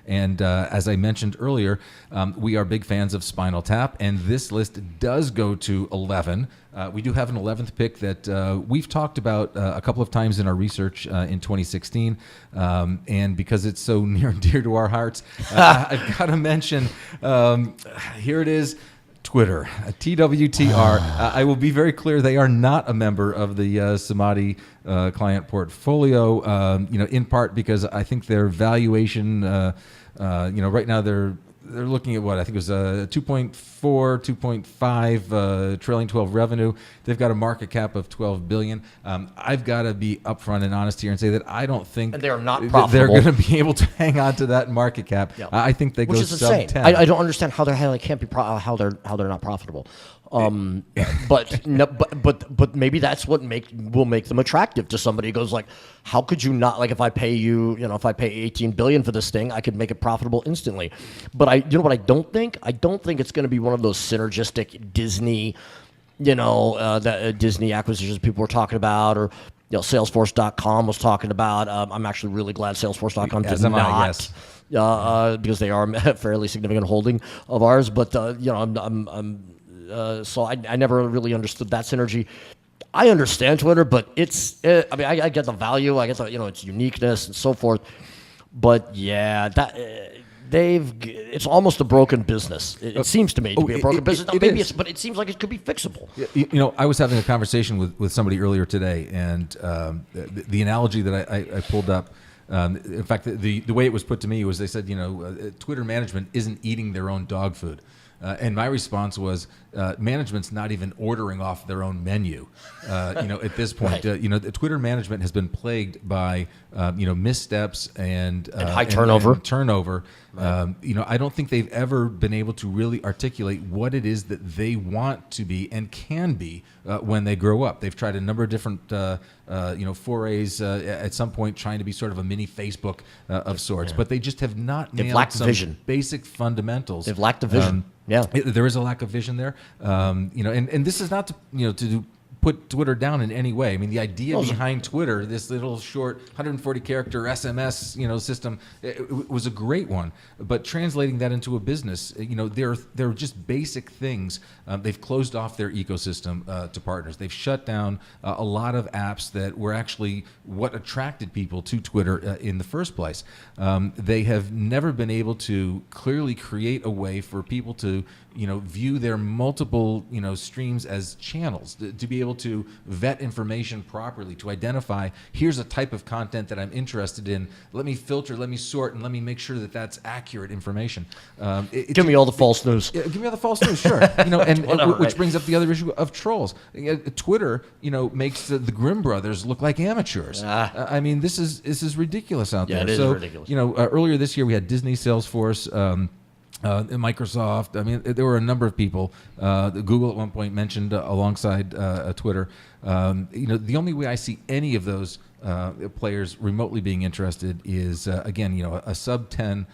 And as I mentioned earlier, we are big fans of Spinal Tap, and this list does go to 11. We do have an 11th pick that we've talked about a couple of times in our research in 2016. And because it's so near and dear to our hearts, I've got to mention, here it is, Twitter, TWTR. I will be very clear, they are not a member of the Samadhi client portfolio, in part because I think their valuation, right now they're looking at what I think it was 2.4, 2.5 trailing 12 revenue. They've got a market cap of 12 billion. I've got to be upfront and honest here and say that I don't think and they're not profitable. They're going to be able to hang on to that market cap. Yep. I think they go sub 10. I don't understand how they can't be how they're not profitable. But maybe that's what will make them attractive to somebody who goes like, how could you not, like, if I pay if I pay 18 billion for this thing, I could make it profitable instantly. But what I don't think it's going to be one of those synergistic Disney, Disney acquisitions people were talking about, or Salesforce.com was talking about. I'm actually really glad Salesforce.com did not. Because they are a fairly significant holding of ours. But so I never really understood that synergy. I understand Twitter, but it's I get the value, I get the its uniqueness and so forth. But yeah, that it's almost a broken business. It seems to me to be a broken business. But it seems like it could be fixable. I was having a conversation with somebody earlier today, and the analogy that I pulled up. In fact, the way it was put to me was they said, Twitter management isn't eating their own dog food. And my response was, management's not even ordering off their own menu. At this point, right. The Twitter management has been plagued by, missteps and high turnover. And turnover. Right. I don't think they've ever been able to really articulate what it is that they want to be and can be when they grow up. They've tried a number of different, forays at some point, trying to be sort of a mini Facebook of sorts, but they just have not nailed some vision. Basic fundamentals. They've lacked the vision. There is a lack of vision there, and this is not to put Twitter down in any way. I mean, the idea behind Twitter, this little short 140-character SMS, system, it was a great one. But translating that into a business, they're just basic things. They've closed off their ecosystem to partners. They've shut down a lot of apps that were actually what attracted people to Twitter in the first place. They have never been able to clearly create a way for people to, view their multiple, streams as channels, to be able to vet information properly, to identify, here's a type of content that I'm interested in. Let me filter, let me sort, and let me make sure that that's accurate information. Give me all the false news. Give me all the false news, sure. Which brings up the other issue of trolls. Twitter, makes the Grimm brothers look like amateurs. I mean, this is ridiculous out there. It is ridiculous. Earlier this year we had Disney, Salesforce, Microsoft. I mean, there were a number of people. Google at one point mentioned alongside Twitter. The only way I see any of those players remotely being interested is again, a sub $10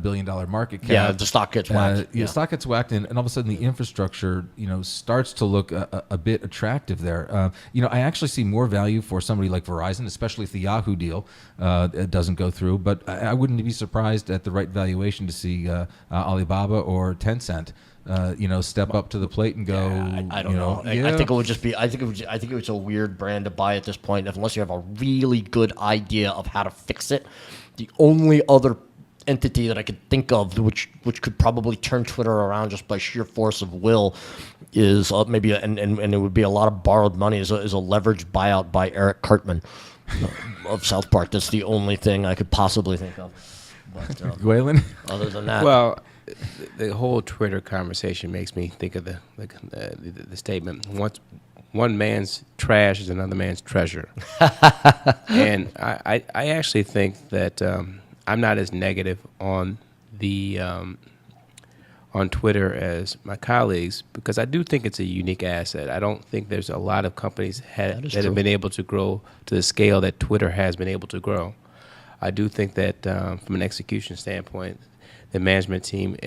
billion market cap. Yeah, the stock gets whacked. Stock gets whacked, and all of a sudden the infrastructure, starts to look a bit attractive there. I actually see more value for somebody like Verizon, especially if the Yahoo deal doesn't go through. But I wouldn't be surprised at the right valuation to see Alibaba or Tencent. Step up to the plate and go. I don't know. I think it would just be. I think it was a weird brand to buy at this point, unless you have a really good idea of how to fix it. The only other entity that I could think of which could probably turn Twitter around just by sheer force of will is maybe and it would be a lot of borrowed money is a leveraged buyout by Eric Cartman of South Park. That's the only thing I could possibly think of. But, Galen? Other than that, well, the whole Twitter conversation makes me think of the statement: one man's trash is another man's treasure. And I actually think that I'm not as negative on the on Twitter as my colleagues, because I do think it's a unique asset. I don't think there's a lot of companies that have been able to grow to the scale that Twitter has been able to grow. I do think that from an execution standpoint, the management team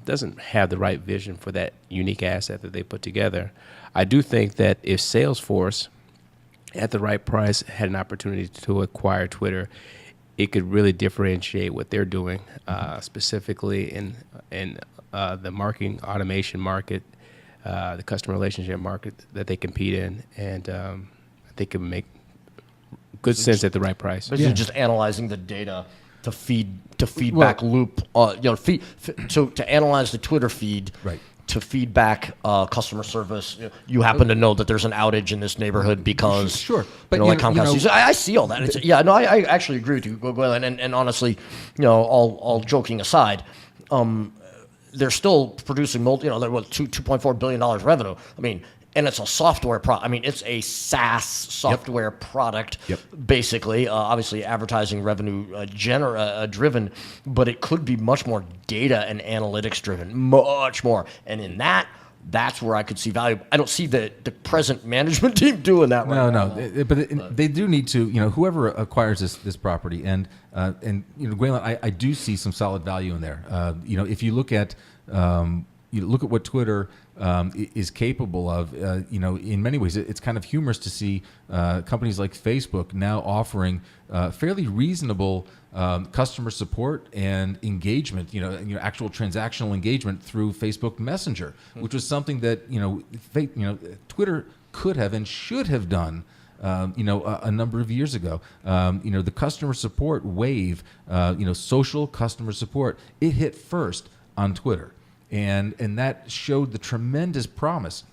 doesn't have the right vision for that unique asset that they put together. I do think that if Salesforce, at the right price, had an opportunity to acquire Twitter, it could really differentiate what they're doing, specifically in the marketing automation market, the customer relationship market that they compete in, and I think it would make good sense at the right price. Basically, just analyzing the data to feedback loop. So to analyze the Twitter feed. Right. To feedback customer service, you happen to know that there's an outage in this neighborhood because Sure, but like Comcast. I see all that. I actually agree with you, Gwen. And honestly, all joking aside, they're still producing they're what $2.4 billion revenue. I mean, and it's a software product. I mean, it's a SaaS software product, basically. Obviously, advertising revenue driven, but it could be much more data and analytics driven, much more. And in that's where I could see value. I don't see the present management team doing that right now. No, but they do need to, whoever acquires this property, and Gwaylon, I do see some solid value in there. If you look at what Twitter is capable of. In many ways, it's kind of humorous to see companies like Facebook now offering fairly reasonable customer support and engagement. Actual transactional engagement through Facebook Messenger, which was something that Twitter could have and should have done. A number of years ago, the customer support wave, social customer support, it hit first on Twitter. And that showed the tremendous promise.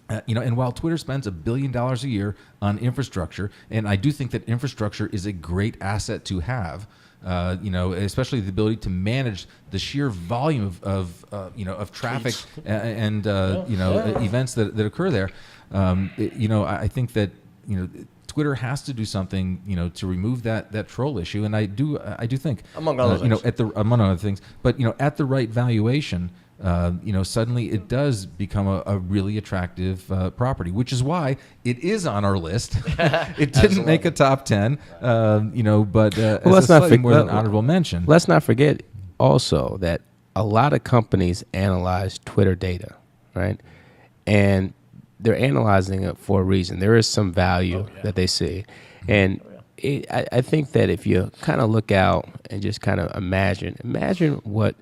And while Twitter spends $1 billion a year on infrastructure, and I do think that infrastructure is a great asset to have, especially the ability to manage the sheer volume of traffic and events that occur there. I think that Twitter has to do something, to remove that troll issue, and I do think among other things, among other things, but at the right valuation. Suddenly it does become a really attractive property, which is why it is on our list. It didn't make a top 10, but let's not forget more than honorable mention. Let's not forget also that a lot of companies analyze Twitter data, right? And they're analyzing it for a reason. There is some value that they see. And I think that if you kind of look out and just kind of imagine what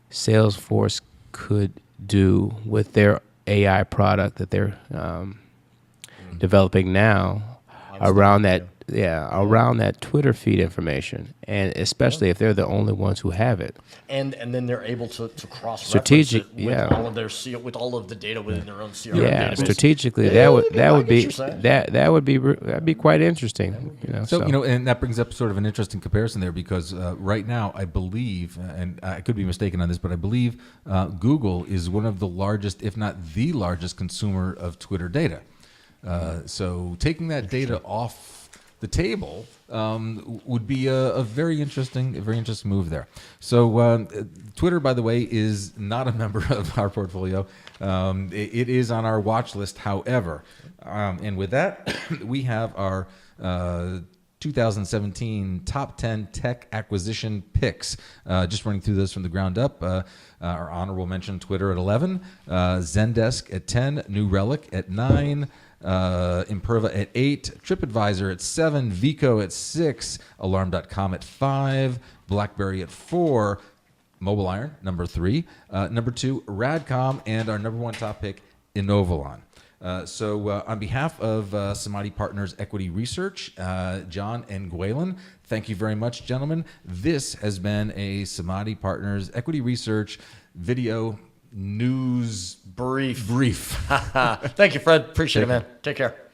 Salesforce could do with their AI product that they're developing now around that Twitter feed information, and especially if they're the only ones who have it. And then they're able to cross-reference it with all of their with all of the data within their own CRM database. Strategically, that'd be quite interesting. And that brings up sort of an interesting comparison there, because right now I believe, and I could be mistaken on this, but I believe Google is one of the largest, if not the largest, consumer of Twitter data. So taking that data off the table would be a very interesting move there. So Twitter, by the way, is not a member of our portfolio. It is on our watch list, however. And with that, we have our 2017 top 10 tech acquisition picks. Just running through those from the ground up. Our honorable mention, Twitter at 11, Zendesk at 10, New Relic at 9, Imperva at 8, TripAdvisor at 7, Vico at 6, Alarm.com at 5, BlackBerry at 4, Mobile Iron, number 3, number 2, Radcom, and our number 1 top pick, Inovalon. So on behalf of Samadhi Partners Equity Research, John and Gwaylon, thank you very much, gentlemen. This has been a Samadhi Partners Equity Research video news brief. Thank you, Fred. Appreciate it, man. Take care.